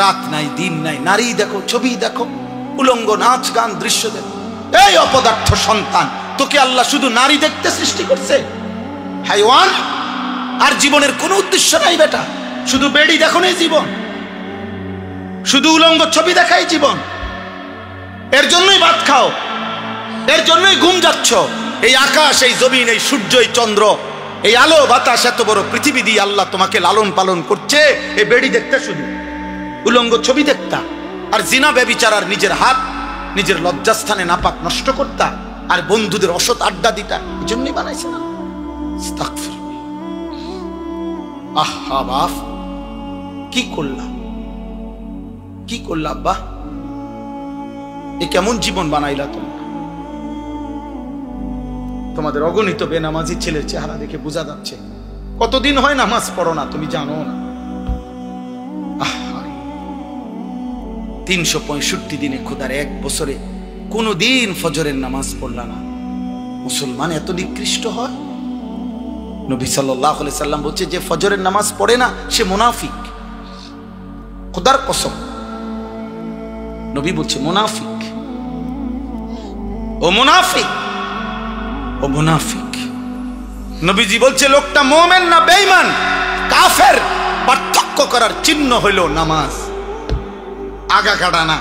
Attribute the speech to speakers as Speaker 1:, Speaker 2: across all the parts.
Speaker 1: রাত নাই দিন নাই, নারী দেখো, ছবি দেখো, উলঙ্গ নাচ গান দৃশ্য দেখো। এই অপদার্থ সন্তান, তোকে আল্লাহ শুধু নারী দেখতে সৃষ্টি করছে? হাইওয়ান। আর জীবনের কোনো উদ্দেশ্য নাই বেটা, শুধু বেড়ি দেখো নেই জীবন, শুধু উলঙ্গ ছবি দেখাই জীবন। এর জন্যই ভাত খাও, এর জন্যই ঘুম যাচ্ছ। এই আকাশ, এই জমিন, এই সূর্য, এই চন্দ্র, এই আলো বাতাস, এত বড় পৃথিবী দিয়ে আল্লাহ তোমাকে লালন পালন করছে এই বেড়ি দেখতে, শুধু উলঙ্গ ছবি দেখতা, আর জিনা ব্যভিচার, আর নিজের হাত নিজের লজ্জাস্থানে নাপাক নষ্ট করতা, আর বন্ধুদের অসৎ আড্ডা দিতা। এই জন্যই বানাইছে না? আহা বাপ, কি করলাম, কি করলা আব্বা? এ কেমন জীবন বানাইলা তোমরা? তোমাদের অগণিত বেনামাজি ছেলের চেহারা দেখে বোঝা যাচ্ছে কতদিন হয় নামাজ পড়ো না, তুমি জানো না। 365 দিনে খোদার এক বছরে কোনদিন ফজরের নামাজ পড়লা না। মুসলমান এত নিকৃষ্ট হয়? নবী সাল্লাল্লাহু আলাইহি সাল্লাম বলছে, যে ফজরের নামাজ পড়ে না সে মুনাফিক। খোদার কসম, নবী বলছে মুনাফিক, ও মুনাফিক, ও মুনাফিক। নবীজি বলছে লোকটা মুমিন না বেঈমান, কাফের, পার্থক্য করার চিহ্ন হইল নামাজ। আগা কাটা না,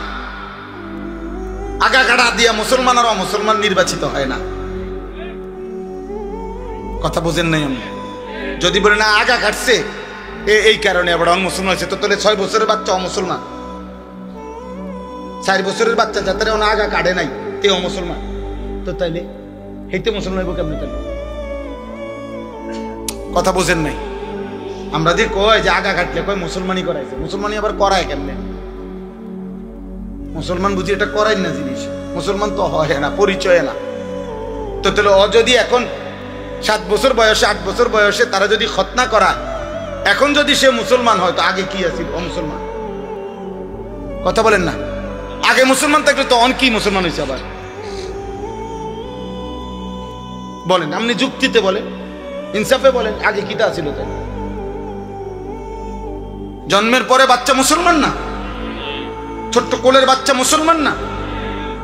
Speaker 1: আগা কাটা দিয়া মুসলমান আর অমুসলমান নির্বাচিত হয় না। কথা বোঝেন নাই? আমি যদি বলে না আগা কাটছে এই কারণে আবার অমুসলমান হয়েছে, তো তাহলে 6 বছরের বাচ্চা অমুসলমান, 4 বছরের বাচ্চা যাতে আগা কাটে নাই তে অমুসলমান, তো তাইলে হেইতে মুসলমান হইব কেমনে? তাহলে কথা বোঝেন নাই? আমরা যে কয় যে আগা কাটলে কয় মুসলমানই করাইছে, মুসলমানই আবার করায় কেমনে? মুসলমান বুঝি এটা করাই না জিনিস, মুসলমান তো হয় না, পরিচয় না। তো তাহলে ও যদি এখন 7 বছর বয়সে, 8 বছর বয়সে তারা যদি খতনা করায়, এখন যদি সে মুসলমান হয়, তো আগে কি আছিল? ও মুসলমান। কথা বলেন না? আগে মুসলমান থাকলে তো অন কি মুসলমান হয়েছে আবার? বলেন, আপনি যুক্তিতে বলেন, ইনসাফে বলেন, আগে কিটা ছিল? তাই জন্মের পরে বাচ্চা মুসলমান না? ছোট্ট কোলের বাচ্চা মুসলমান না?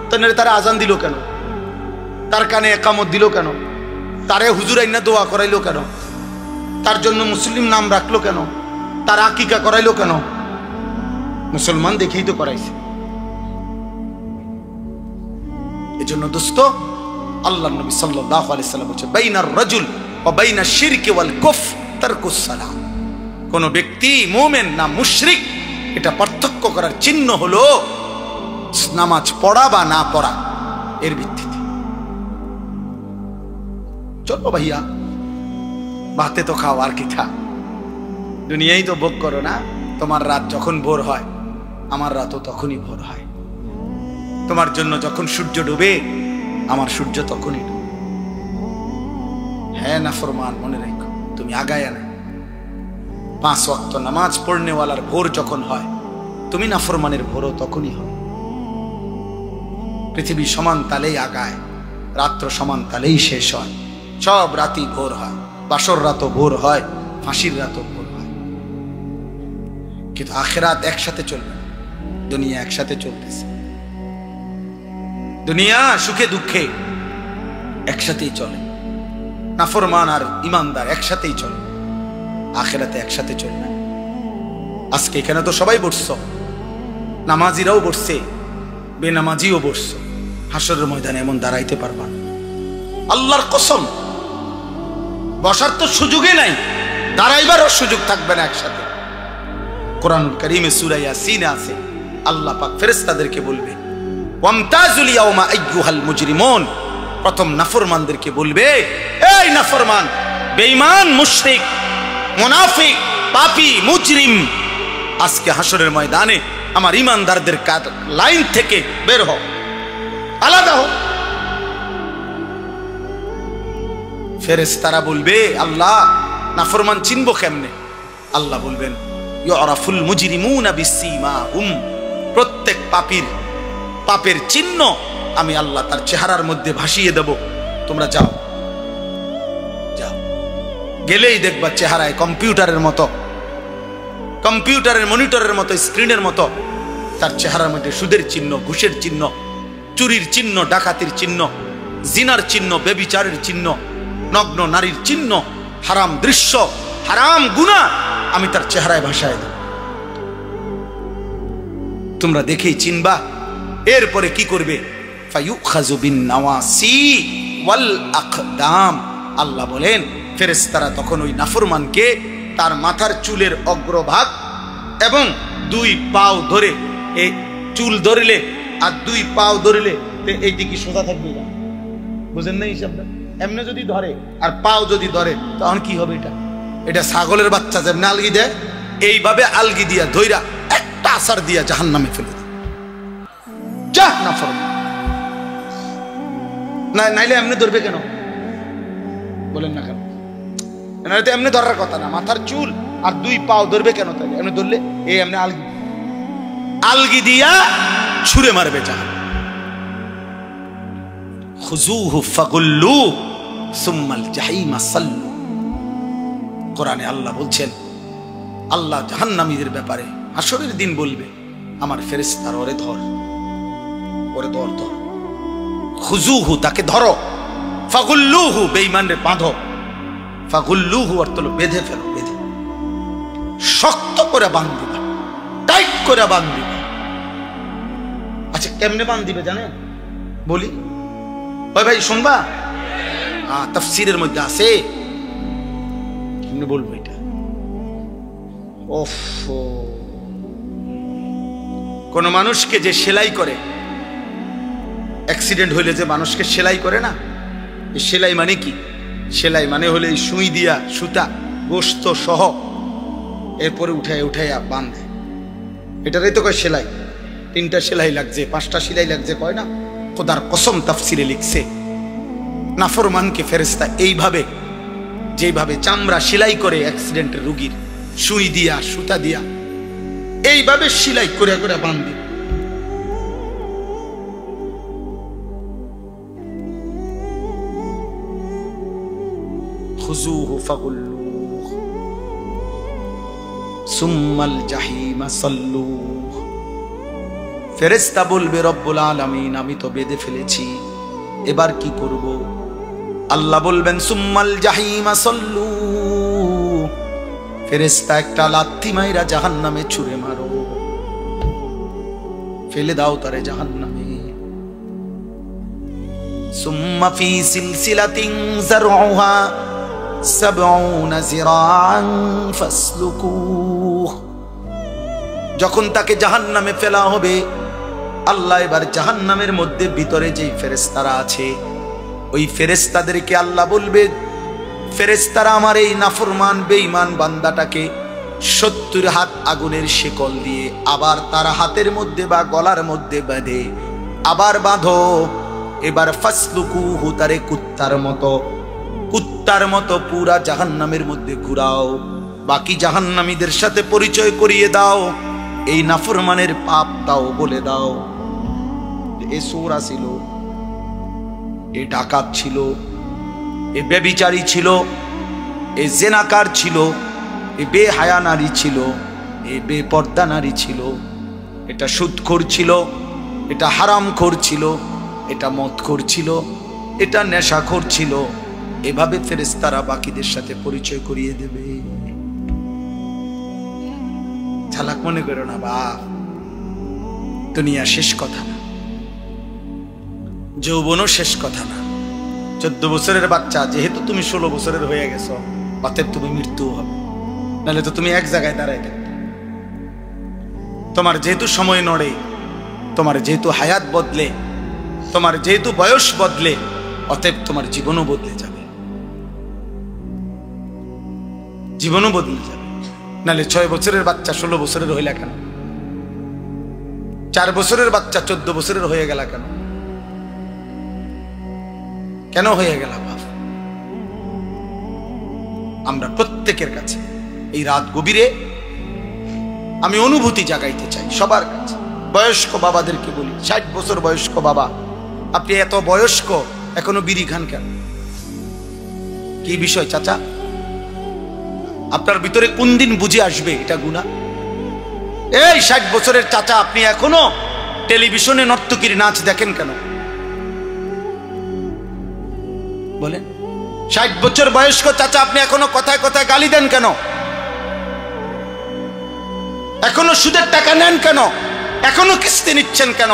Speaker 1: তাহলে তারা আজান দিল কেন? তার কানে একামত দিল কেন? তারে হুজুর আইনা দোয়া করাইলো কেন? তার জন্য মুসলিম নাম রাখলো কেন? তার আকিকা করাইলো কেন? মুসলমান দেখেই তো করাইছে। এজন্য দোস্ত, আল্লাহর নবী সাল্লাল্লাহু আলাইহি সাল্লাম বলেছেন, বাইনার রাজুল ওয়া বাইনাশ শিরকি ওয়াল কুফর তারকুস সালাম। কোন ব্যক্তি মুমিন না মুশরিক, এটা পার্থক্য করার চিহ্ন হলো নামাজ পড়া বা না পড়া, এর ভিত্তিতে। চলো ভাইয়া, ভাতে তো খাও, আর কি খা, দুনিয়াই তো ভোগ করো না। তোমার রাত যখন ভোর হয়, আমার রাতও তখনই ভোর হয়। তোমার জন্য যখন সূর্য ডুবে, আমার সূর্য তখনই ডুবে। হ্যাঁ নাফরমান, মনে রেখো, তুমি আগায় না। 5 ওয়াক্ত নামাজ পড়নেওয়ালার ভোর যখন হয়, তুমি নাফরমানের ভোরও তখনই হয়। পৃথিবী সমান তালেই আগায়, রাত্র সমান তালেই শেষ হয়। সব রাতই ভোর হয়, বাসর রাতও ভোর হয়, ফাঁসির রাতও ভোর হয়। কিন্তু আখিরাত একসাথে চলবে না, দুনিয়া একসাথে চলতেছে। দুনিয়া সুখে দুঃখে একসাথেই চলে, নাফরমান আর ইমানদার একসাথেই চলে, আখিরাতে একসাথে চলবে। আজকে এখানে তো সবাই বসছো, নামাজিরাও বসছে, বেনামাজিও বসছো। হাসরের ময়দানে এমন দাঁড়াইতে পারবা? আল্লাহর কসম, বসার তো সুযোগই নাই, দাঁড়াইবারও সুযোগ থাকবে না একসাথে। কোরআনুল কারীমে সূরা ইয়াসিনে আছে, আল্লাহ পাক ফেরেশতাদেরকে বলবে, ওয়ামতাজুল ইয়াওমা আইয়ুহাল মুজরিমুন। প্রথম নাফরমানদেরকে বলবে, এই নাফরমান, বেঈমান, মুশরিক, মুনাফিক, পাপী, মুজরিম, আজকে হাসরের ময়দানে আমার ইমানদারদের লাইন থেকে বের হও, আলাদা হও। ফেরেশতারা বলবে, আল্লাহ নাফরমান চিনবো কেমনে? আল্লাহ বলবেন, ইউরাফুল মুজরিমুনা বিসীমাহুম। প্রত্যেক পাপীর পাপের চিহ্ন আমি আল্লাহ তার চেহারার মধ্যে ভাসিয়ে দেব। তোমরা যাও, যাও, গেলেই দেখবা চেহারায় কম্পিউটারের মতো, কম্পিউটারের মনিটরের মতো, স্ক্রিনের মতো তার চেহারার মধ্যে সুদের চিহ্ন, ঘুষের চিহ্ন, চুরির চিহ্ন, ডাকাতির চিহ্ন, জিনার চিহ্ন, ব্যভিচারের চিহ্ন, নগ্ন নারীর চিহ্ন, হারাম দৃশ্য, হারাম গুনাহ আমি তার চেহারায় ভাসায় দেব। তোমরা দেখেই চিনবা। এরপরে কি করবে? ফায়ুখাযু বিন-নাওয়াসি ওয়াল আকদাম। আল্লাহ বলেন ফেরেশতারা তখন ওই নাফরমানকে তার মাথার চুলের অগ্রভাগ এবং দুই পাও ধরে, এই চুল ধরলে আর দুই পাও ধরলে এইদিকে সোজা থাকবে না, বুঝেন না হিসাবটা? এমনি যদি ধরে আর পাও যদি ধরে তখন কি হবে? এটা ছাগলের বাচ্চা যেমন আলগি দেয়, এইভাবে আলগি দিয়া ধইরা একটা আসার দিয়া জাহান্নামে ফেলে দেয়। যা নাফরমান। নাইলে এমনি ধরবে কেন বলেন না কেন? এমনি ধরার কথা না, মাথার চুল আর দুই পাও ধরবে কেন? তাই এমনি ধরলে এই এমনি আলগি দিয়া ছুঁড়ে মারবে জাহান্নামে। খুযুহু ফাগুল্লু সুম্মাল জাহিমা সাল্লু। কোরআনে আল্লাহ বলছেন, আল্লাহ জাহান্নামীদের ব্যাপারে হাসরের দিন বলবে, আমার ফেরেশতার ওরে ধর, ওরে ধর, ধর। খুযুহু তাকে ধরো, ফাগুল্লুহু বেঈমানরে বাঁধো। ফাগুল্লুহু অর্থ হলো বেঁধে ফেলো, বেঁধে শক্ত করে বাঁধবে, টাইট করে বাঁধবে। আচ্ছা কেমনে বাঁধবে জানেন? বলি ওই ভাই শুনবা, তাফসীরের মধ্যে আছে, কেমনে বলবো এটা? কোন মানুষকে যে সেলাই করে, অ্যাক্সিডেন্ট হইলে যে মানুষকে সেলাই করে না, এই সেলাই মানে কি? সেলাই মানে হলে এই সুই দিয়া সুতা গোস্ত সহ এরপরে উঠাইয়া বাঁধে, এটারই তো কয় সেলাই। 3টা সেলাই লাগছে, 5টা সেলাই লাগছে কয় না? খোদার কসম তাফসিরে লিখছে, নাফরমানকে ফেরেশতা এইভাবে, যেভাবে চামড়া সেলাই করে অ্যাক্সিডেন্টের রোগীর, সুই দিয়া সুতা দিয়া এইভাবে সেলাই করে করে বাঁধে। খুযুহু ফাগুল্লুহু সুম্মাল জাহিমা সাল্লুহু। ফেরেশতা বলবে রব্বুল আলামিন আমি তো বেঁধে ফেলেছি, এবার কি করব? আল্লাহ বলবেন সুম্মাল জাহিমা সাল্লুহু। ফেরেশতা একটা লাথি মাইরা জাহান্নামে ছুঁড়ে মারো, ফেলে দাও তারে জাহান্নামে। সুম্মা ফি সিলসিলাতিন যারউহা 70 যিরাআন ফাসলুকুহ। যখন তাকে জাহান্নামে ফেলা হবে, আল্লাহ এবার জাহান্নামের মধ্যে ভিতরে যেই ফেরেশতারা আছে, ওই ফেরেশতাদেরকে আল্লাহ বলবে, ফেরেশতারা আমার এই নাফরমান বেঈমান বান্দাটাকে 70 হাত আগুনের শিকল দিয়ে আবার তার হাতের মধ্যে বা গলার মধ্যে বেঁধে আবার বাঁধো। এবার ফাসলুকুহু তারে কুত্তার মতো পুরা জাহান্নামের মধ্যে ঘুরাও, বাকি জাহান্নামীদের সাথে পরিচয় করিয়ে দাও, এই নাফরমানের পাপ দাও বলে দাও। এ চোরা ছিল, এ ডাকাত ছিল, এ ব্যভিচারী ছিল, এ জেনাকার ছিল, এ বেহায়া নারী ছিল, এ বেপর্দা নারী ছিল, এটা সুদখোর ছিল, এটা হারামখোর ছিল, এটা মদখোর ছিল, এটা নেশাখোর ছিল। এভাবে ফেরেশতারা বাকিদের সাথে পরিচয় করিয়ে দেবে। চালাক মনে করো না বাপ, দুনিয়া শেষ কথা না, যৌবনও শেষ কথা না। 14 বছরের বাচ্চা, যেহেতু তুমি 16 বছরের হয়ে গেছো, অতএব তুমি মৃত্যু হবে, নাহলে তো তুমি এক জায়গায় দাঁড়ায় থাকতে। তোমার যেহেতু সময় নড়ে, তোমার যেহেতু হায়াত বদলে, তোমার যেহেতু বয়স বদলে, অতএব তোমার জীবনও বদলে যাবে, জীবনও বদলে যাবে। নাহলে 6 বছরের বাচ্চা 16 বছরের হইলা কেন? 4 বছরের বাচ্চা 14 বছরের হয়ে গেল কেন? কেন হয়ে গেল বাপ? আমরা প্রত্যেকের কাছে এই রাত গভীরে আমি অনুভূতি জাগাইতে চাই সবার কাছে। বয়স্ক বাবাদেরকে বলি, 60 বছর বয়স্ক বাবা, আপনি এত বয়স্ক এখনো বিড়ি খান কেন? কি বিষয় চাচা? আপনার ভিতরে কোন দিন বুঝে আসবে এটা গুনাহ? এই 60 বছরের চাচা, আপনি এখনো টেলিভিশনে নর্তকীর নাচ দেখেন কেন? বলেন, 60 বছর বয়স্ক চাচা, আপনি এখনো কথায় কথায় গালি দেন কেন? এখনো সুদের টাকা নেন কেন? এখনো কিস্তি নিচ্ছেন কেন?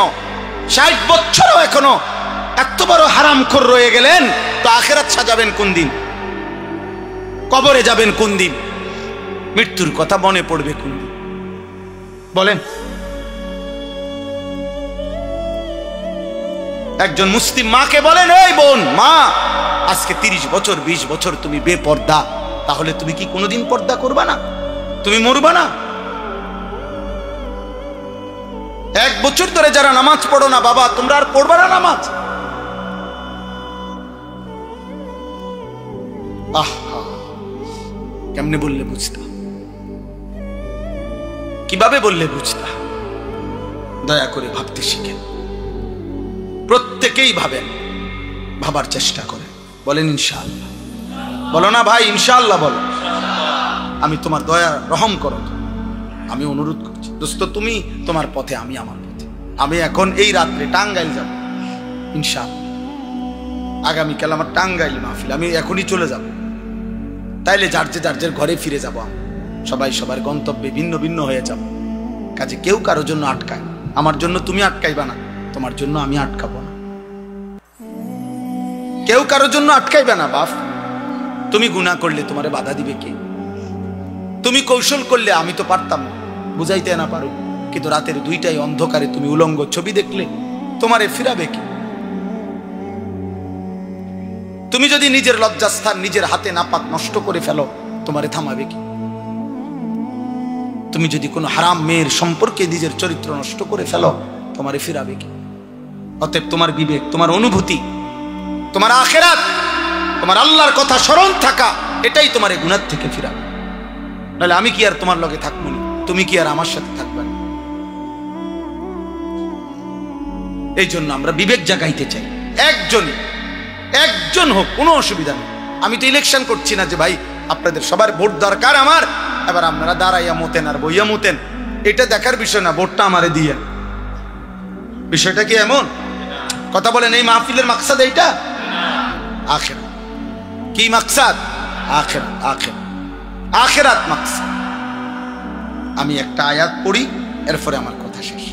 Speaker 1: 60 বছরও এখনো এত বড় হারামখোর রয়ে গেলেন, তো আখিরাত সাজাবেন কোন দিন? কবরে যাবেন কোন দিন? মৃত্যুর কথা মনে পড়বে কোন দিন? বলেন। একজন মুসলিম মাকে বলেন, এই বোন, মা, আজকে 30 বছর 20 বছর তুমি বেপর্দা, তাহলে তুমি কি কোনোদিন পর্দা করবা না? তুমি মরবা না? 1 বছর ধরে যারা নামাজ পড়ো না বাবা, তোমরা আর পড়বা না নামাজ? আহা, কেমনে বললে বুঝতা? কিভাবে বললে বুঝতা? দয়া করে ভাবতে শিখেন। প্রত্যেকেই ভাবেন, ভাবার চেষ্টা করেন। বলেন ইনশাআল্লাহ। বলো না ভাই, ইনশাআল্লাহ বলো। আমি তোমার দয়া রহম করো, আমি অনুরোধ করছি। দোস্ত, তুমি তোমার পথে, আমি আমার পথে। আমি এখন এই রাত্রে টাঙ্গাইল যাব ইনশাআল্লাহ। আগামীকাল আমার টাঙ্গাইল মাহফিল, আমি এখনই চলে যাব। তাইলে যার যে ঘরে ফিরে যাব। সবাই সবার গন্তব্যে ভিন্ন ভিন্ন হয়ে যাব। কাজে কেউ কারো জন্য আটকায়। আমার জন্য তুমি আটকাইবা না, তোমার জন্য আমি আটকাবো না। কেউ কারো জন্য আটকাইবে না বাপ। তুমি গুনাহ করলে তোমারে বাধা দিবে কে? তুমি কৌশল করলে আমি তো পারতাম না, বুঝাইতে না পারো, কিন্তু রাতের 2টায় অন্ধকারে তুমি উলঙ্গ ছবি দেখলে তোমারে ফিরাবে কে? তুমি যদি নিজের লজ্জাস্থান নিজের হাতে নাপাক নষ্ট করে ফেলো, তোমারে থামাবে কি? তুমি যদি কোনো হারাম মেয়ের সম্পর্কে নিজের চরিত্র নষ্ট করে ফেলো, তোমারে ফিরাবে কি? অতএব তোমার বিবেক, তোমার অনুভূতি, তোমার আখিরাত, তোমার আল্লাহর কথা স্মরণ থাকা, এটাই তোমারে গুনাহ থেকে ফিরাবে। নাহলে আমি কি আর তোমার লগে থাকবো না? তুমি কি আর আমার সাথে থাকবে না? এই জন্য আমরা বিবেক জাগাইতে চাই। একজন হোক, কোনো অসুবিধা নেই। আমি তো ইলেকশন করছি না যে ভাই আপনাদের সবার ভোট দরকার আমার, এবার আপনারা দাঁড়াইয়া মতেন আর বইয়া মতেন, এটা দেখার বিষয় না। ভোটটা আমারে দিয়ে, বিষয়টা কি এমন? কথা বলেন, এই মাহফিলের মাকসাদ এইটা? আখিরাত। কি মাকসাদ? আখিরাত। আখিরাত মাকসাদ। আমি একটা আয়াত পড়ি, এরপরে আমার কথা শেষ।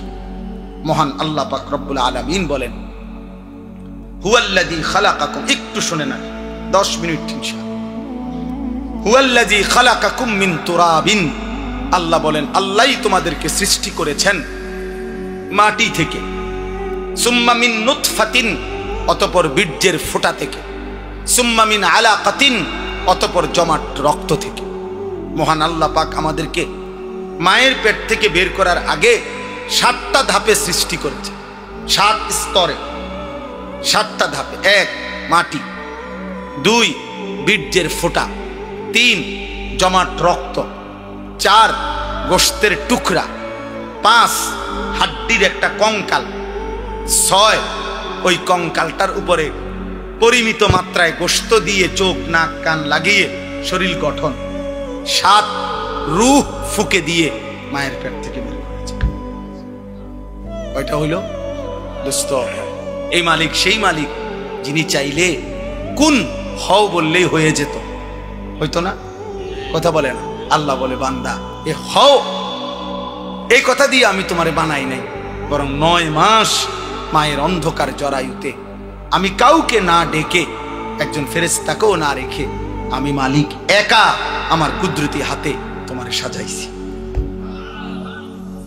Speaker 1: মহান আল্লাহ পাক রব্বুল আলামিন বলেন, হুয়াল্লাযী খালাকাকুম, একটু শুনে না, 10 মিনিট ইনশাআল্লাহ। হুয়াল্লাযী খালাকাকুম মিন তুরাবিন, আল্লাহ বলেন, আল্লাহই তোমাদেরকে সৃষ্টি করেছেন মাটি থেকে। সুম্মা মিন নুতফাতিন, অতঃপর বীর্যের ফোঁটা থেকে। সুম্মা মিন আলাকাতিন, অতঃপর জমাট রক্ত থেকে। মহান আল্লাহ পাক আমাদেরকে মায়ের পেট থেকে বের করার আগে 7টা ধাপে সৃষ্টি করেছে। 7 স্তরে, 7টা ধাপে। 1 মাটি, 2 বীর্যের ফোঁটা, 3 জমাট রক্ত, 4 গোশতের টুকরা, 5 হাড্ডির একটা কঙ্কাল, 6 ওই কঙ্কালটার উপরে পরিমিত মাত্রায় গোশত দিয়ে চোখ নাক কান লাগিয়ে শরীর গঠন, 7 রূহ ফুকে দিয়ে মায়ের পেট থেকে বের করেছে। কয়টা হইল দোস্ত? এই মালিক সেই মালিক যিনি চাইলে কোন হও বললেই হয়ে যেত, হইতো না? কথা বলে না? আল্লাহ বলে, বান্দা এ হও, এই কথা দিয়ে আমি তোমারে বানাই নাই, বরং 9 মাস মায়ের অন্ধকার জরায়ুতে আমি কাউকে না ডেকে, একজন ফেরেশতাকেও না রেখে, আমি মালিক একা আমার কুদরতি হাতে তোমারে সাজাইছি।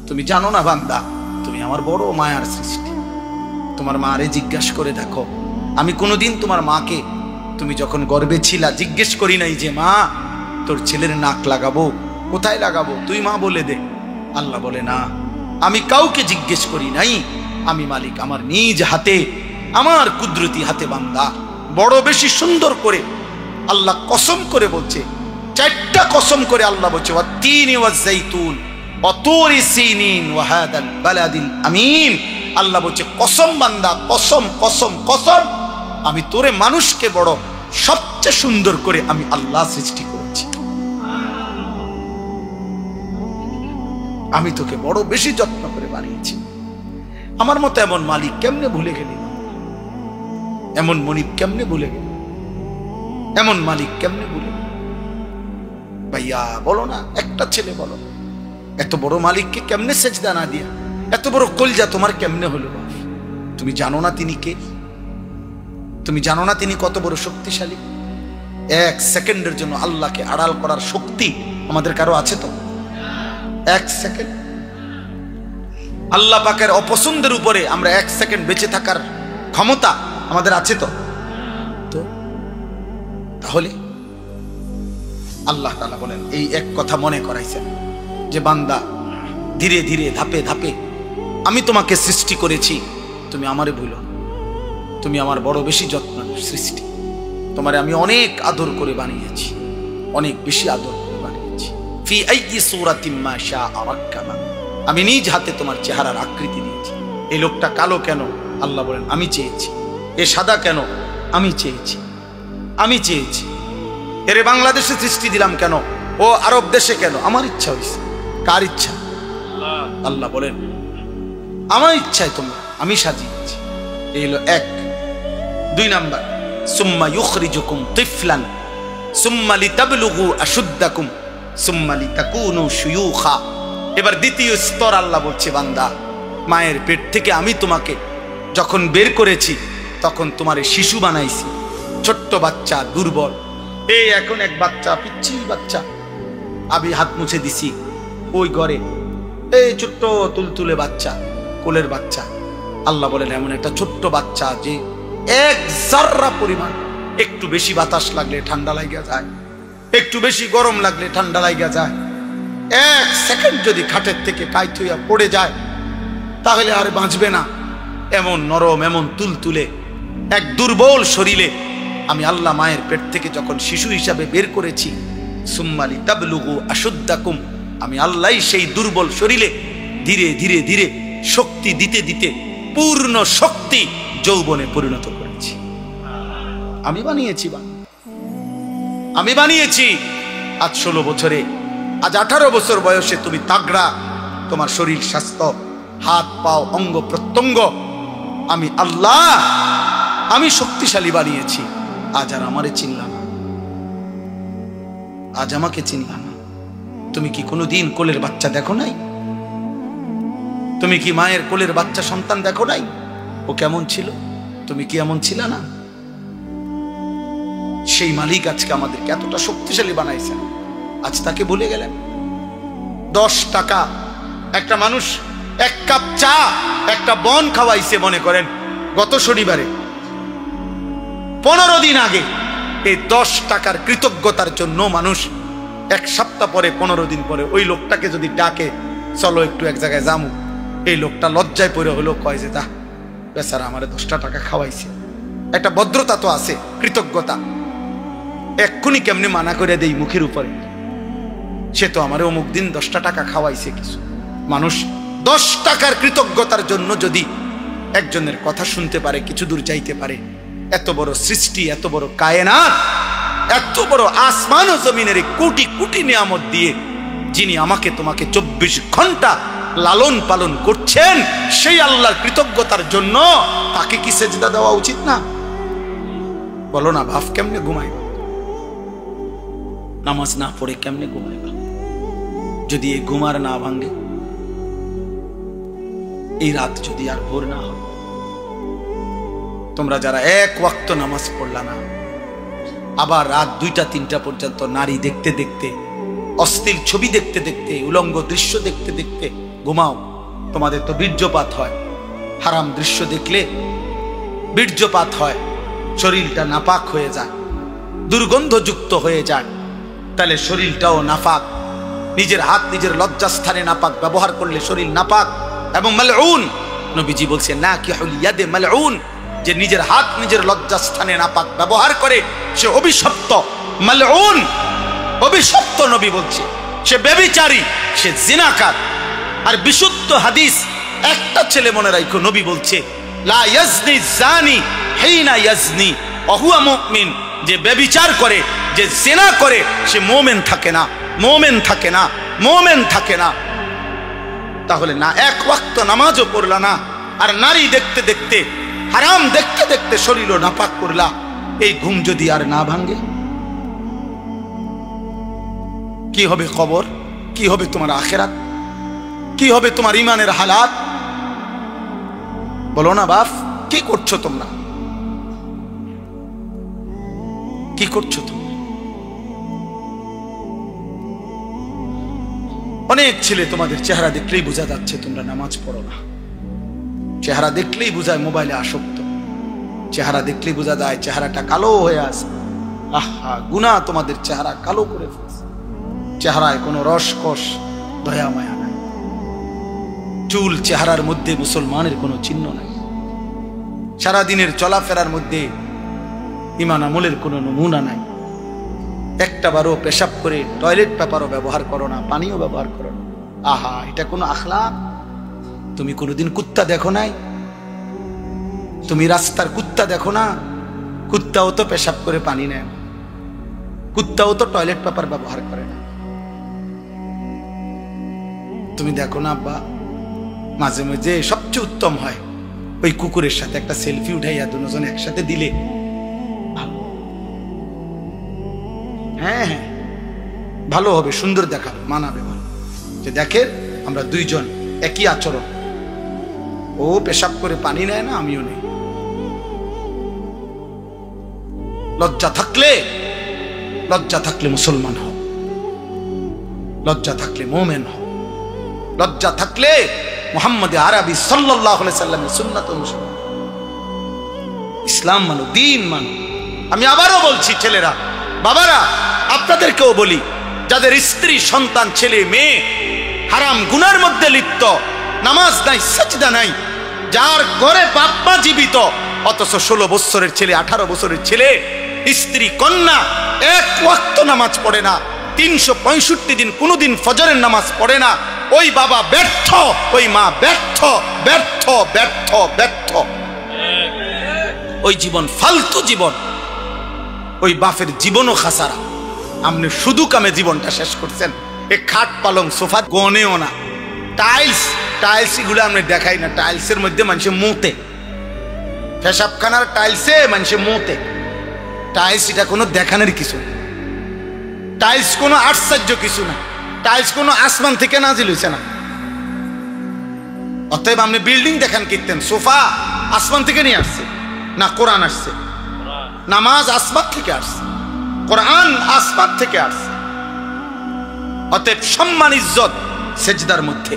Speaker 1: তুমি জানো না বান্দা, তুমি আমার বড় মায়ার সৃষ্টি। তোমার মারে জিজ্ঞাসা করে দেখো, আমি কোনোদিন তোমার মাকে, তুমি যখন গর্ভে ছিলা, জিজ্ঞেস করি নাই যে মা তোর ছেলের নাক লাগাবো, কোথায় লাগাবো, তুই মা বলে দে। আল্লাহ বলে, না, আমি কাউকে জিজ্ঞেস করি নাই, আমি মালিক আমার নিজ হাতে, আমার কুদরতি হাতে বান্দা বড় বেশি সুন্দর করে আল্লাহ কসম করে বলছে, 4টা কসম করে আল্লাহ বলছে, ওয়াত-তিনি ওয়াজ-যাইতুন ওয়া-তুরি সিনিন ওয়া হাদাল বালাদিল আমিন। আল্লাহ বলছে, কসম বান্দা, কসম কসম কসম, আমি তোরে মানুষকে বড় সবচেয়ে সুন্দর করে আমি আল্লাহ সৃষ্টি করেছি। আমি তোকে বড় বেশি যত্ন করে বানিয়েছি। আমার মতো এমন মালিক কেমনে ভুলে গেলি? এমন মনিব কেমনে ভুলে গেলি? এমন মালিক কেমনে ভুলে গেলি? ভাইয়া বলো না, একটা ছেলে বলো, এত বড় মালিককে কেমনে সেজদা না দিয়া, এত বড় কলজা তোমার কেমনে হলো? তুমি জানো না তিনি কে? তুমি জানো না তিনি কত বড় শক্তিশালী? এক সেকেন্ডের জন্য আল্লাহকে আড়াল করার শক্তি আমাদের কারো আছে তো? এক সেকেন্ড আল্লাহ পাকের অপছন্দের উপরে আমরা এক সেকেন্ড বেঁচে থাকার ক্ষমতা আমাদের আছে তো? তাহলে আল্লাহ তাআলা বলেন, এই এক কথা মনে করাইছেন যে বান্দা, ধীরে ধীরে ধাপে ধাপে আমি তোমাকে সৃষ্টি করেছি, তুমি আমারে ভুলো। তুমি আমার বড় বেশি যত্ন সৃষ্টি, তোমারে আমি অনেক আদর করে বানিয়েছি, অনেক বেশি আদর করে বানিয়েছি। ফি আইয়ি সূরাতিন মা শাআ রাক্কাবা, আমি নিজ হাতে তোমার চেহারার আকৃতি দিয়েছি। এই লোকটা কালো কেন? আল্লাহ বলেন আমি চেয়েছি। এ সাদা কেন? আমি চেয়েছি। আমি চেয়েছি। এরে বাংলাদেশে সৃষ্টি দিলাম কেন? ও আরব দেশে কেন? আমার ইচ্ছা হয়েছে। কার ইচ্ছা? আল্লাহ বলেন আমার ইচ্ছায় তোমরা আমি সাজিয়েছি। এই হলো এক। দুই নাম্বার, সুম্মা ইউখরিজুকুম তিফলান সুম্মা লিতাবলুগু আশুদ্দাকুম সুম্মা লিতাকুনু শুয়ুখা। এবার দ্বিতীয় স্তর আল্লাহ বলছে, বান্দা মায়ের পেট থেকে আমি তোমাকে যখন বের করেছি তখন তোমারে শিশু বানাইছি, ছোট্ট বাচ্চা, দুর্বল। এই এখন এক বাচ্চা, পিচ্ছিল বাচ্চা, আমি হাত মুছে দিছি ওই ঘরে, এই ছোট্ট তুলতুলে বাচ্চা, কোলের বাচ্চা। আল্লাহ বলেন এমন একটা ছোট্ট বাচ্চা যে এক জাররা পরিমাণ একটু বেশি বাতাস লাগলে ঠান্ডা লাগা যায়, একটু বেশি গরম লাগলে ঠান্ডা লাগা যায়। এক সেকেন্ড যদি খাটের থেকে কাইট হইয়া পড়ে যায় তাহলে আর বাঁচবে না। এমন নরম, এমন তুলতুলে এক দুর্বল শরীরে আমি আল্লাহ মায়ের পেট থেকে যখন শিশু হিসাবে বের করেছি, সুম্মা লিতাবলুগু আশুদ্দাকুম, আমি আল্লাহ সেই দুর্বল শরীরে ধীরে ধীরে ধীরে শক্তি দিতে দিতে পূর্ণ শক্তি যৌবনে পরিণত করেছি। আমি বানিয়েছি, আমি বানিয়েছি। আজ 16 বছরে, আজ 18 বছর বয়সে তুমি তাগড়া, তোমার শরীর স্বাস্থ্য, হাত পাও, অঙ্গ প্রত্যঙ্গ আমি আল্লাহ, আমি শক্তিশালী বানিয়েছি। আজ আর আমারে চিনলা না, আজ আমাকে চিনলা না। তুমি কি কোনোদিন কোলের বাচ্চা দেখো নাই? তুমি কি মায়ের কোলের বাচ্চা সন্তান দেখো নাই? ও কেমন ছিল? তুমি কি এমন ছিল না? সেই মালিক আজকে আমাদেরকে এতটা শক্তিশালী বানাইছেন, আজ তাকে ভুলে গেলেন। 10 টাকা একটা মানুষ এক কাপ চা, একটা বন খাওয়াইছে মনে করেন গত শনিবারে, 15 দিন আগে। এই 10 টাকার কৃতজ্ঞতার জন্য মানুষ এক সপ্তাহ পরে, 15 দিন পরে ওই লোকটাকে যদি ডাকে, চলো একটু এক জায়গায় যামু, এই লোকটা লজ্জায় পড়ে হলো কয় যে যা বেচারা আমারে 10টা টাকা খাওয়াইছে। একটা ভদ্রতা তো আছে, কৃতজ্ঞতা। এক্ষুনি কেমনে মানা করে দেই মুখের উপরে, সে তো আমারে অমুক দিন 10টা টাকা খাওয়াইছে কিছু। মানুষ 10 টাকার কৃতজ্ঞতার জন্য যদি একজনের কথা শুনতে পারে, কিছু দূর যাইতে পারে। এত বড় সৃষ্টি, এত বড় কায়নাত, এত বড় আসমান ও জমিনের কোটি কোটি নিয়ামত দিয়ে যিনি আমাকে তোমাকে 24 ঘন্টা লালন পালন করছেন, সেই আল্লাহর কৃতজ্ঞতার জন্য তাকে কি সেজদা দেওয়া উচিত না? বলো না, ভাব কেমনে ঘুমাইবা? নামাজ না পড়ে কেমনে ঘুমাইবা? যদি এই ঘুমার না ভাঙে, এই রাত যদি আর ভোর না হয়। তোমরা যারা এক ওয়াক্ত নামাজ পড়লা না, আবার রাত 2টা 3টা পর্যন্ত নারী দেখতে দেখতে, অশ্লীল ছবি দেখতে দেখতে, উলঙ্গ দৃশ্য দেখতে দেখতে ঘুমাও, তোমাদের তো বীর্যপাত হয়। হারাম দৃশ্য দেখলে বীর্যপাত হয়, শরীরটা নাপাক হয়ে যায়, দুর্গন্ধযুক্ত হয়ে যায়। তাহলে শরীরটাও নাপাক। নিজের হাত নিজের লজ্জাস্থানে নাপাক ব্যবহার করলে শরীর নাপাক এবং মালউন। নবীজি বলছেন না কি হুল ইয়াদে মালউন, যে নিজের হাত নিজের লজ্জাস্থানে নাপাক ব্যবহার করে সে অভিশপ্ত, মালউন, অভিশপ্ত। নবী বলছে সে ব্যভিচারী, সে জিনাকার। আর বিশুদ্ধ হাদিস একটা ছেলে মনে রাখো, নবী বলছে লা ইয়াজনি জানি হিনা ইয়াজনি ওয়া হুয়া মুমিন, যে ব্যভিচার করে, যে জিনা করে, সে মুমিন থাকে না, মুমিন থাকে না, মুমিন থাকে না। তাহলে না এক ওয়াক্ত নামাজও পড়লা না, আর নারী দেখতে দেখতে, হারাম দেখতে দেখতে শরীরও নাপাক করলা, এই ঘুম যদি আর না ভাঙ্গে, কি হবে খবর? কি হবে তোমার আখিরাত? কি হবে তোমার ইমানের হালাত? বলো না বাপ, কি করছো তোমরা? কি করছো তোমরা? অনেক ছেলে তোমাদের চেহারা দেখলেই বোঝা যাচ্ছে তোমরা নামাজ পড়ো না। চেহারা দেখলেই বোঝায় মোবাইলে আসক্ত, চেহারা দেখলেই বোঝা যায় চেহারাটা কালো হয়ে আছে। আহা, গুনাহ তোমাদের চেহারা কালো করে ফেলছে। চেহারায় কোনো রসকস দয়া মায়া নাই, চুল চেহারার মধ্যে মুসলমানের কোনো চিহ্ন নাই, সারাদিনের চলাফেরার মধ্যে ঈমান আমলের কোনো নমুনা নাই। একটা বারও পেশাব করে টয়লেট পেপারও ব্যবহার করো না, পানিও ব্যবহার করো না। আহা, এটা কোনো আখলাক? তুমি কোনোদিন কুত্তা দেখো নাই? তুমি রাস্তার কুত্তা দেখো না? কুত্তাও তো পেশাব করে পানি নেয়, কুত্তাও তো টয়লেট পেপার ব্যবহার করে না। তুমি দেখো না আব্বা, মাঝে মাঝে সবচেয়ে উত্তম হয় ওই কুকুরের সাথে একটা সেলফি উঠাইয়া দুজন একসাথে দিলে হ্যাঁ হ্যাঁ ভালো হবে, সুন্দর দেখাবে, মানাবে, ভালো যে দেখেন আমরা দুইজন একই আচরণ, ও পেশাব করে পানি নেয় না, আমিও নেই। লজ্জা থাকলে মুসলমান হও, লজ্জা থাকলে মোমেন হও, লজ্জা থাকলে মুহাম্মদ আরবি সাল্লাল্লাহু আলাইহি সাল্লামের সুন্নাত অনুসরণ, ইসলাম মানো, দ্বীন মানো। আমি আবারও বলছি ছেলেরা, বাবারা, আপনাদেরকেও বলি, যাদের স্ত্রী সন্তান ছেলে মেয়ে হারাম গুনার মধ্যে লিপ্ত, নামাজ নাই, সাজদা নাই, যার ঘরে বাপ মা জীবিত, অথচ 16 বছরের ছেলে, 18 বছরের ছেলে, স্ত্রী কন্যা এক ওয়াক্ত নামাজ পড়ে না, 365 দিন কোনোদিন ফজরের নামাজ পড়ে না, ওই বাবা ব্যর্থ, ওই মা ব্যর্থ, ব্যর্থ, ব্যর্থ, ব্যর্থ। ওই জীবন ফালতু জীবন, ওই বাপের জীবনও খাসারা। আপনি শুধু কামে জীবনটা শেষ করছেন। এ খাট পালং সোফা গনেও না, টাইলস এগুলো আপনি দেখাই না, টাইলসের মধ্যে মানুষে মোতে, পেশাবখানার টাইলসে মানুষে মোতে। টাইলস এটা কোনো দেখানোর কিছু না, টাইলস কোনো আশ্চর্য কিছু না, টাইলস কোনো আসমান থেকে নাজিল হইছে না। অতএব আপনি বিল্ডিং দেখান কীর্তেন, সোফা আসমান থেকে নিয়ে আসছে না, কোরআন আসছে, নামাজ আসমান থেকে আসছে, কোরআন আসমান থেকে আসছে। অতএব সম্মান ইজ্জত সেজদার মধ্যে,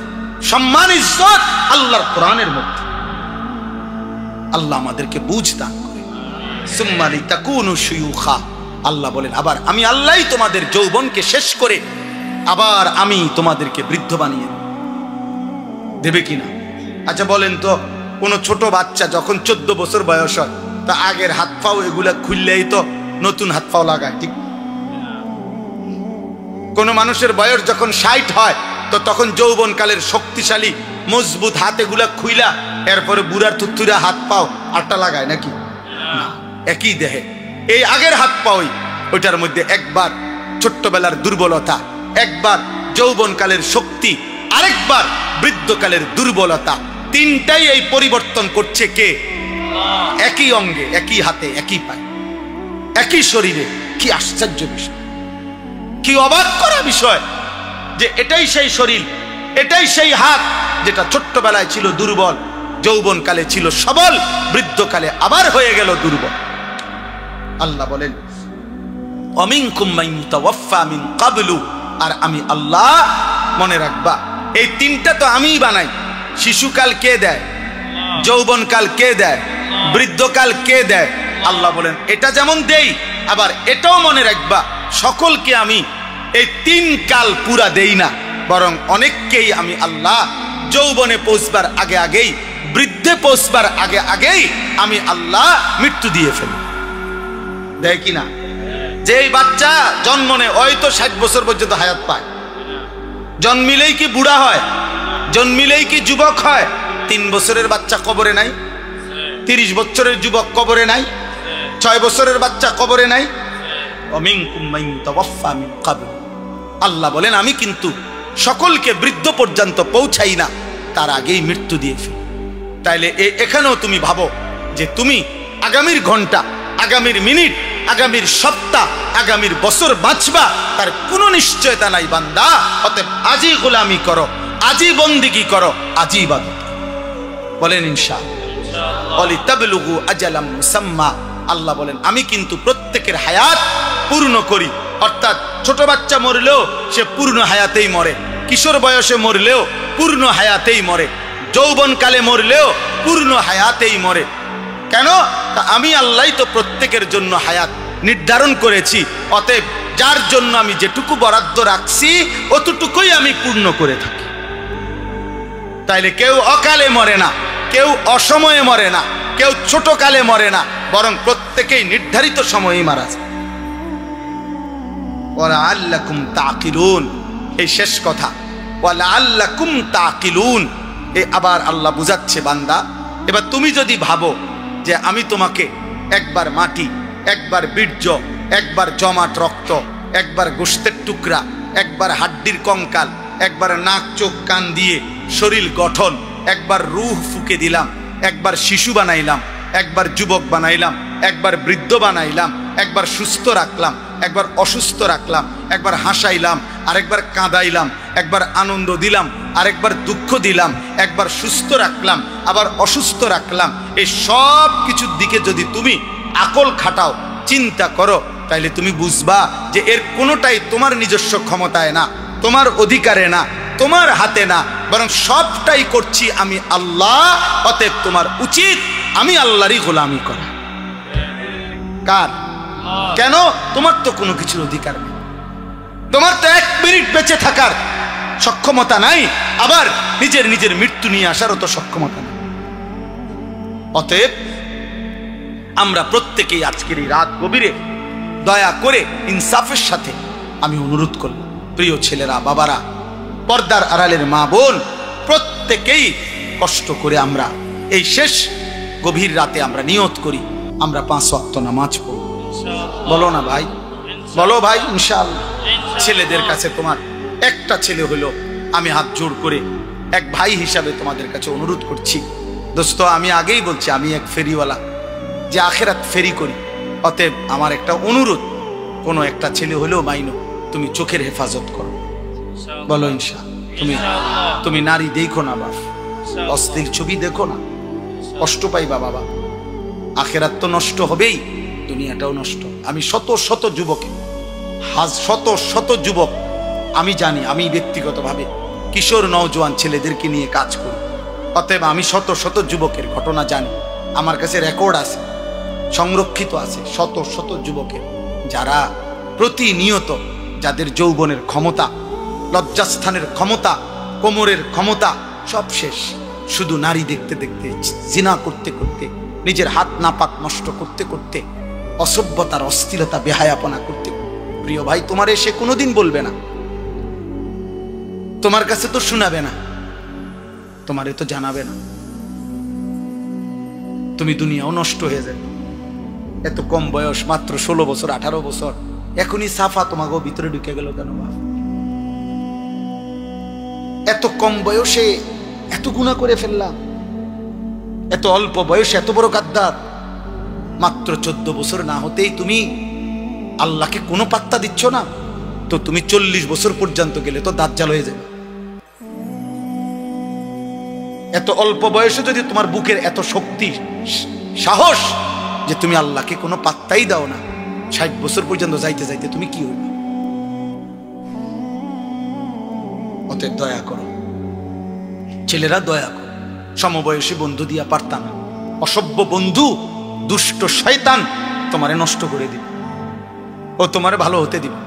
Speaker 1: সম্মান ইজ্জত আল্লাহর কোরআনের মধ্যে। আল্লাহ আমাদেরকে বুঝ দান করে। সুম্মা লিতাকুনু শুয়ুখা, আল্লাহ বলেন আবার আমি আল্লাহই তোমাদের যৌবনকে শেষ করে আবার আমি তোমাদেরকে বৃদ্ধ বানিয়ে দেবে কিনা? আচ্ছা বলেন তো, কোনো ছোট বাচ্চা যখন 14 বছর বয়স হয়, তা আগের হাত পাও এগুলা খুললেই তো নতুন হাত পাও লাগায়, ঠিক? কোন মানুষের বয়স যখন 60 হয়, তো তখন যৌবনকালের শক্তিশালী মজবুত হাত এগুলা খুইলা এরপরে বুড়ার থুথুরা হাত পাও আটটা লাগায় নাকি? না, একই দেহে এই আগের হাত পাওই, ওইটার মধ্যে একবার ছোট্টবেলার দুর্বলতা, একবার যৌবনকালের শক্তি, আরেকবার বৃদ্ধকালের দুর্বলতা, তিনটাই এই পরিবর্তন করছে কে? একই অঙ্গে, একই হাতে, একই পায়ে, একই শরীরে। কি আশ্চর্য বিষয়, কি অবাক করা বিষয় যে এটাই সেই শরীর, এটাই সেই হাত যেটা ছোট্টবেলায় ছিল দুর্বল, যৌবনকালে ছিল সবল, বৃদ্ধকালে আবার হয়ে গেল দুর্বল। আল্লাহ বলেন অমিনকুম মান ইউতাওয়াফা মিন ক্বাবলু, আর আমি আল্লাহ, মনে রাখবা এই তিনটা তো আমিই বানাই। শিশুকাল কে দেয়? যৌবনকাল কে দেয়? বৃদ্ধকাল কে দেয়? আল্লাহ বলেন এটা যেমন দেই, আবার এটাও মনে রাখবা সকলকে আমি এই 3 কাল পুরা দেই না, বরং অনেককেই আমি আল্লাহ যৌবনে পৌঁছবার আগে আগেই, বৃদ্ধে পৌঁছবার আগে আগেই আমি আল্লাহ মৃত্যু দিয়ে ফেলি। দেয় কিনা? যেই বাচ্চা জন্ম নেয় ওই তো 60 বছর পর্যন্ত হায়াত পায়, জন্মিলেই কি বুড়া হয়? জন্মিলেই কি যুবক হয়? 3 বছরের বাচ্চা কবরে নাই, 30 বছরের যুবক কবরে নাই, 6 বছরের বাচ্চা কবরে নাই। অমিনকুম মান ইউতাওয়াফা মিন ক্বাবল, আল্লাহ বলেন আমি কিন্তু সকলকে বৃদ্ধ পর্যন্ত পৌঁছাই না, তার আগেই মৃত্যু দিয়ে ফেলি। তাইলে এখানেও তুমি ভাবো যে তুমি আগামীর ঘন্টা, আগামীর মিনিট, আগামীর সপ্তাহ, আগামীর বছর বাঁচবা তার কোনো নিশ্চয়তা নাই বান্দা। অতএব আজই গোলামি করো, আজই বন্দিগি করো, আজই ইবাদত বলেন ইনশাআল্লাহ। ওয়ালিতাবলুগু আজালাম মুসাম্মা, আল্লাহ বলেন আমি কিন্তু প্রত্যেকের হায়াত পূর্ণ করি। অর্থাৎ ছোট বাচ্চা মরলেও সে পূর্ণ হায়াতেই মরে, কিশোর বয়সে মরলেও পূর্ণ হায়াতেই মরে, যৌবনকালে মরলেও পূর্ণ হায়াতেই মরে। কেন? আমি আল্লাহ তো প্রত্যেকের জন্য হায়াত নির্ধারণ করেছি। অতএব যার জন্য আমি যেটুকু বরাদ্দ রাখছি অতটুকুই আমি পূর্ণ করে থাকি। তাইলে কেউ অকালে মরে না, কেউ অসময়ে মরে না, কেউ ছোট কালে মরে না, বরং প্রত্যেকেই নির্ধারিত সময়েই মারা যায়। ওয়ালাআল্লাকুম তাকিলুন, এই শেষ কথা, ওয়ালাআল্লাকুম তাকিলুন। আবার আল্লাহ বুঝাচ্ছে বান্দা, এবার তুমি যদি ভাবো যে আমি তোমাকে একবার মাটি, একবার বীর্য, একবার জমাট রক্ত, একবার গোশতের টুকরা, একবার হাড্ডির কঙ্কাল, একবার নাক চোখ কান দিয়ে শরীর গঠন, একবার রূহ ফুঁকে দিলাম, একবার শিশু বানাইলাম, একবার যুবক বানাইলাম, একবার বৃদ্ধ বানাইলাম, একবার সুস্থ রাখলাম, একবার অসুস্থ রাখলাম, একবার হাসাইলাম, আরেকবার কাঁদাইলাম, একবার আনন্দ দিলাম, আরেকবার দুঃখ দিলাম, একবার সুস্থ রাখলাম, আবার অসুস্থ রাখলাম, এই সব কিছুর দিকে যদি তুমি আকল খাটাও, চিন্তা করো, তাইলে তুমি বুঝবা যে এর কোনোটাই তোমার নিজস্ব ক্ষমতায় না, তোমার অধিকারে না, তোমার হাতে না, বরং সবটাই করছি আমি আল্লাহ। অতএব তোমার উচিত আমি আল্লাহরই গোলামি করা। কার? কেন? তোমার তো কোনো কিছুর অধিকার নেই, তোমার তো 1 মিনিট বেঁচে থাকার সক্ষমতা নাই, আবার নিজের মৃত্যু নিয়ে আসারও তো সক্ষমতা নেই। অতএব আমরা প্রত্যেকেই আজকের এই রাত গভীরে দয়া করে ইনসাফের সাথে আমি অনুরোধ করলাম, প্রিয় ছেলেরা, বাবারা, পর্দার আড়ালের মা বোন, প্রত্যেকেই কষ্ট করে আমরা এই শেষ গভীর রাতে আমরা নিয়ত করি আমরা 5 ওয়াক্ত নামাজ পড়ব। বলো না ভাই, বলো ভাই ইনশাআল্লাহ। ছেলেদের কাছে তোমার একটা ছেলে হলো, আমি হাত জোড় করে এক ভাই হিসাবে তোমাদের কাছে অনুরোধ করছি, দোস্ত, আমি আগেই বলছি আমি এক ফেরিওয়ালা, যে আখেরাত ফেরি করি। অতএব আমার একটা অনুরোধ, কোনো একটা ছেলে হলেও মাইনো তুমি চোখের হেফাজত করো। বলো ইনশাআল্লাহ। তুমি নারী দেখো না বাপ, অস্থির ছবি দেখো না, কষ্ট পাইবা বাবা। আখেরাত তো নষ্ট হবেই, দুনিয়াটাও নষ্ট। আমি শত শত যুবক আমি জানি, আমি ব্যক্তিগতভাবে কিশোর নওজোয়ান ছেলেদেরকে নিয়ে কাজ করি। অতএব আমি শত শত যুবকের ঘটনা জানি, আমার কাছে রেকর্ড আছে, সংরক্ষিত আছে, শত শত যুবকের, যারা প্রতিনিয়ত, যাদের যৌবনের ক্ষমতা, লজ্জাস্থানের ক্ষমতা, কোমরের ক্ষমতা সব শেষ, শুধু নারী দেখতে দেখতে, জিনা করতে করতে, নিজের হাত নাপাক নষ্ট করতে করতে, অসভ্যতার অস্থিরতা বেহায়াপনা করতে। প্রিয় ভাই, তোমার এসে কোনোদিন বলবে না, তোমার কাছে তো শোনাবে না, তোমারে তো জানাবে না, তুমি দুনিয়াও নষ্ট হয়ে যাবে। এত কম বয়স, মাত্র 16 বছর 18 বছর, এখনই সাফা তোমাকেও ভিতরে ঢুকে গেল কেন বাপ? এত কম বয়সে এত গুনাহ করে ফেললাম, এত অল্প বয়সে এত বড় গাদ্দার। মাত্র 14 বছর না হতেই তুমি আল্লাহকে কোনো পাত্তা দিচ্ছ না, তো তুমি 40 বছর পর্যন্ত গেলে তো দাজ্জাল হয়ে যাবে। এত অল্প বয়সে যদি তোমার বুকের এত শক্তি, সাহস, যে তুমি আল্লাহকে কোনো পাত্তাই দাও না, 60 বছর পর্যন্ত যাইতে যাইতে তুমি কি হইবে? অতএব দয়া করো ছেলেরা, দয়া করো। সমবয়সী বন্ধু দিয়া পারতাম না, অসভ্য বন্ধু, দুষ্ট শয়তান তোমারে নষ্ট করে দিবে, ও তোমারে ভালো হতে দিবে,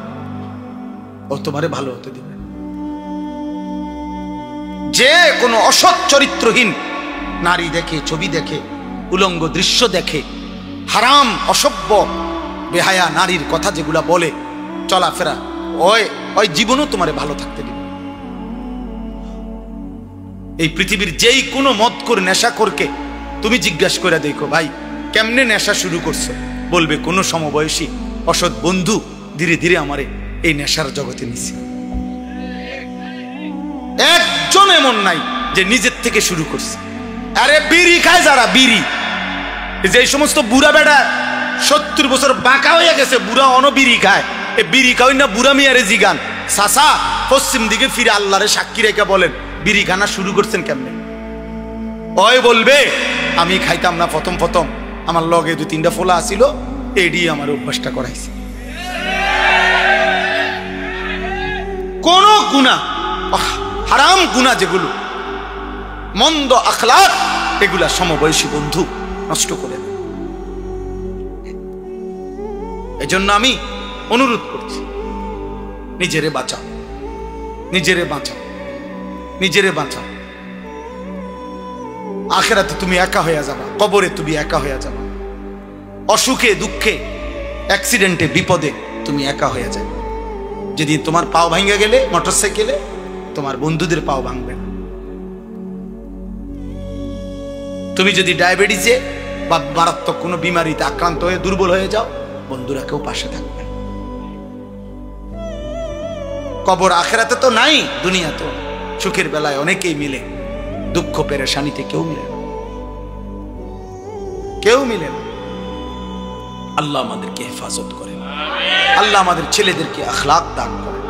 Speaker 1: ও তোমারে ভালো হতে দিবে। যে কোনো অসৎ চরিত্রহীন নারী দেখে, ছবি দেখে, উলঙ্গ দৃশ্য দেখে, হারাম অসভ্য বেহায়া নারীর কথা যেগুলা বলে, চলাফেরা, ওই জীবনও তোমারে ভালো থাকতে দিবে। এই পৃথিবীর যেই কোনো মদ করে নেশা করকে তুমি জিজ্ঞাসা করে দেখো, ভাই কেমনে নেশা শুরু করছো, বলবে কোনো সমবয়সী অসৎ বন্ধু ধীরে ধীরে আমারে এই নেশার জগতে নিছে। এমন নাই যে নিজের থেকে শুরু করছে। আরে বিড়ি খায় যারা, বিড়ি, যে সমস্ত বুড়া বেড়া 70 বছর বাঁকা হয়ে গেছে, বুড়া বিড়ি খায়, এ বিড়ি খাওয়াই না বুড়া মিয়ারে জিগান, চাচা পশ্চিম দিকে ফিরে আল্লাহরে সাক্ষী রেখে বলেন বিড়ি খানা শুরু করছেন কেমনে? ওই বলবে আমি খাইতাম না প্রথম প্রথম, আমার লগে 2-3টা ফোলা আসিল, এডি আমার অভ্যাসটা করাইছে। কোন গুনাহ, হারাম গুনাহ যেগুলো, মন্দ আখলাক, এগুলা সমবয়সী বন্ধু নষ্ট করে দেয়। এজন্য আমি অনুরোধ করছি, নিজেরে বাঁচাও, নিজেরে বাঁচাও, নিজেরে বাঁচাও। আখিরাতে তুমি একা হয়ে যাবা, কবরে তুমি একা হয়ে যাবা, অসুখে দুঃখে অ্যাক্সিডেন্টে বিপদে তুমি একা হয়ে যাবে। যদি তোমার পাও ভাঙে গেলে মোটরসাইকেলে, তোমার বন্ধুদের পাও ভাঙবে না। তুমি যদি ডায়াবেটিসে বা মারাত্মক কোনো বিমারিতে আক্রান্ত হয়ে দুর্বল হয়ে যাও, বন্ধুরা কেউ পাশে থাকবে। কবর আখিরাতে তো নাই, দুনিয়া তো। সুখের বেলায় অনেকেই মিলে, দুঃখ পেরেশানিতে কেউ মিলে না, কেউ মিলে না। আল্লাহ আমাদেরকে হেফাজত করে, আল্লাহ আমাদের ছেলেদেরকে আখলাক দান করে।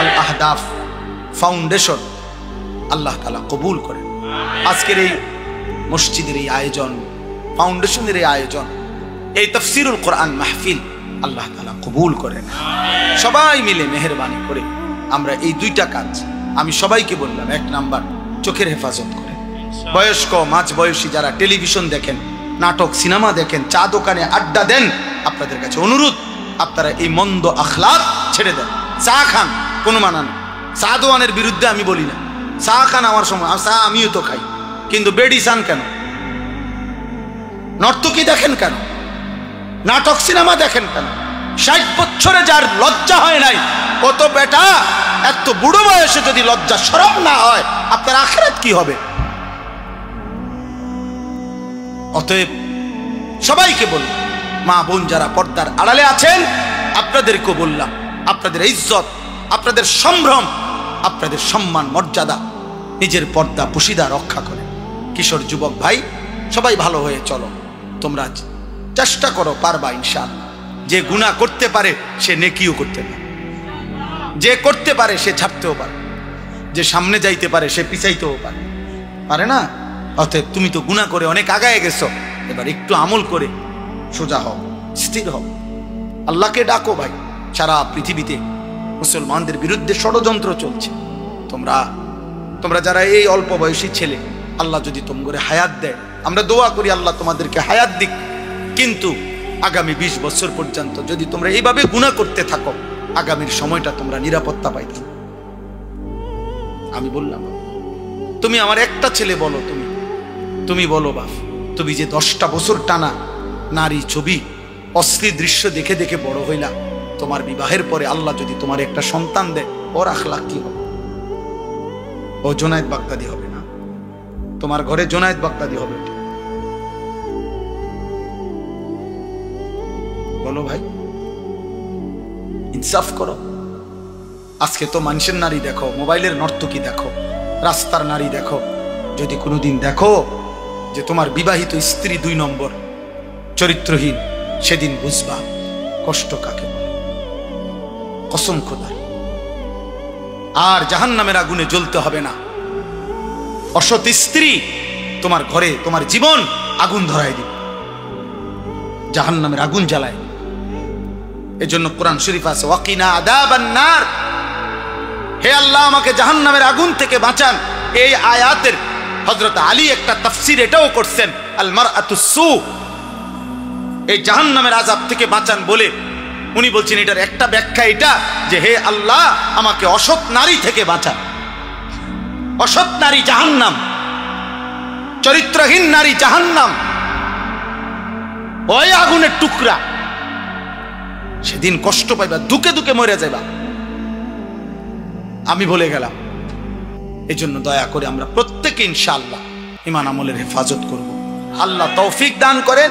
Speaker 1: আল আহদাফ ফাউন্ডেশন আল্লাহ তাআলা কবুল করেন। আজকের এই মসজিদের এই আয়োজন, ফাউন্ডেশনের এই আয়োজন, এই তাফসীরুল কোরআন মাহফিল আল্লাহ তাআলা কবুল করেন। সবাই মিলে মেহেরবানি করে আমরা এই 2টা কাজ আমি সবাইকে বললাম। 1 নাম্বার, চোখের হেফাজত করে। বয়স্ক মাঝ বয়সী যারা টেলিভিশন দেখেন, নাটক সিনেমা দেখেন, চা দোকানে আড্ডা দেন, আপনাদের কাছে অনুরোধ, আপনারা এই মন্দ আখলাক ছেড়ে দেন। চা খান, কোনো মানা নেই, চা দোয়ানের বিরুদ্ধে আমি বলি না, চা খান আমার সময়, চা আমিও তো খাই, কিন্তু বেডি চান কেন? নর্তকী দেখেন কেন? নাটক সিনেমা দেখেন কেন? 60 বছরে যার লজ্জা হয় নাই, কত বেটা এত বুড়ো বয়সে যদি লজ্জা শরম না হয়, আপনার আখিরাত কি হবে? অতএব সবাইকে বললাম, মা বোন যারা পর্দার আড়ালে আছেন, আপনাদেরকেও বললাম, আপনাদের ইজ্জত, আপনাদের সম্ভ্রম, আপনাদের সম্মান মর্যাদা, নিজের পর্দা পুশিদা রক্ষা করে। কিশোর যুবক ভাই, সবাই ভালো হয়ে চলো। তোমরা চেষ্টা করো, পারবা ইনশাআল্লাহ। যে গুনাহ করতে পারে সে নেকিও করতে পারে, যে করতে পারে সে ছাড়তেও পারে, যে সামনে যাইতে পারে সে পিছাইতেও পারে, পারে না? অতএব তুমি তো গুনাহ করে অনেক আগায় গেছো, এবার একটু আমল করে সোজা হও, স্থির হও, আল্লাহকে ডাকো। ভাই, সারা পৃথিবীতে মুসলমানদের বিরুদ্ধে ষড়যন্ত্র চলছে। তোমরা যারা এই অল্প বয়সী ছেলে, আল্লাহ যদি তোমাদের হায়াত দেয়, আমরা দোয়া করি আল্লাহ তোমাদেরকে হায়াত দিক। কিন্তু আগামী 20 বছর পর্যন্ত যদি তোমরা এইভাবে গুনাহ করতে থাকো, আগামীর সময়টা তোমরা নিরাপত্তা পাইতে। আমি বললাম, তুমি আমার একটা ছেলে বলো, তুমি বলো বাপ, তুমি যে 10টা বছর টানা নারী ছবি অশ্লীল দৃশ্য দেখে দেখে বড় হইলা, তোমার বিবাহের পরে আল্লাহ যদি তোমার একটা সন্তান দেয়, ওর আখলাক কি হবে? ও জোনায়েদ বাগদাদি হবে না, তোমার ঘরে জোনায়েদ বাগদাদি হবে। বলো ভাই, ইনসাফ করো। আজকে তো মানুষের নারী দেখো, মোবাইলের নর্তকী দেখো, রাস্তার নারী দেখো। যদি কোনোদিন দেখো যে তোমার বিবাহিত স্ত্রী 2 নম্বর চরিত্রহীন, সেদিন বুঝবা কষ্ট কাকে বলে। কসম খোদার। আর জাহান্নামের আগুনে জ্বলতে হবে না। অসৎ স্ত্রী তোমার ঘরে তোমার জীবন আগুন ধরায় দিবে, জাহান্নামের আগুন জ্বালায়। এজন্য কোরআন শরীফ আছে, ওয়াকিনা আযাবান নার, হে আল্লাহ আমাকে জাহান্নামের আগুন থেকে বাঁচান। এই আয়াতের হযরত আলী একটা তাফসীর এটাও করছেন, আল মারআতুস সু, এই জাহান্নামের আযাব থেকে বাঁচান বলে উনি বলছেন এটার একটা ব্যাখ্যা এটা যে হে আল্লাহ আমাকে অসৎ নারী থেকে বাঁচান। অসৎ নারী জাহান্নাম, চরিত্রহীন নারী জাহান্নাম, ওই আগুনের টুকরা। সেদিন কষ্ট পাইবা, দুকে দুকে মরে যাইবা। আমি বলে গেলাম। এই জন্য দয়া করে আমরা প্রত্যেকে ইনশাআল্লাহ ঈমান আমলের হেফাজত করব। আল্লাহ তৌফিক দান করেন।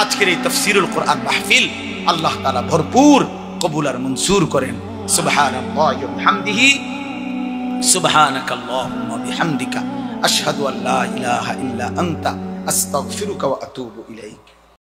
Speaker 1: আজকের এই তাফসীরুল কোরআন মাহফিল আল্লাহ তাআলা ভরপুর কবুল আর মনসুর করেন। সুবহানাল্লাহি ওয়া বিহামদিহি সুবহানাকাল্লাহুম্মা বিহামদিকা আশহাদু আল্লা ইলাহা ইল্লা আনতা আস্তাগফিরুকা ওয়া আতুবু ইলাইক।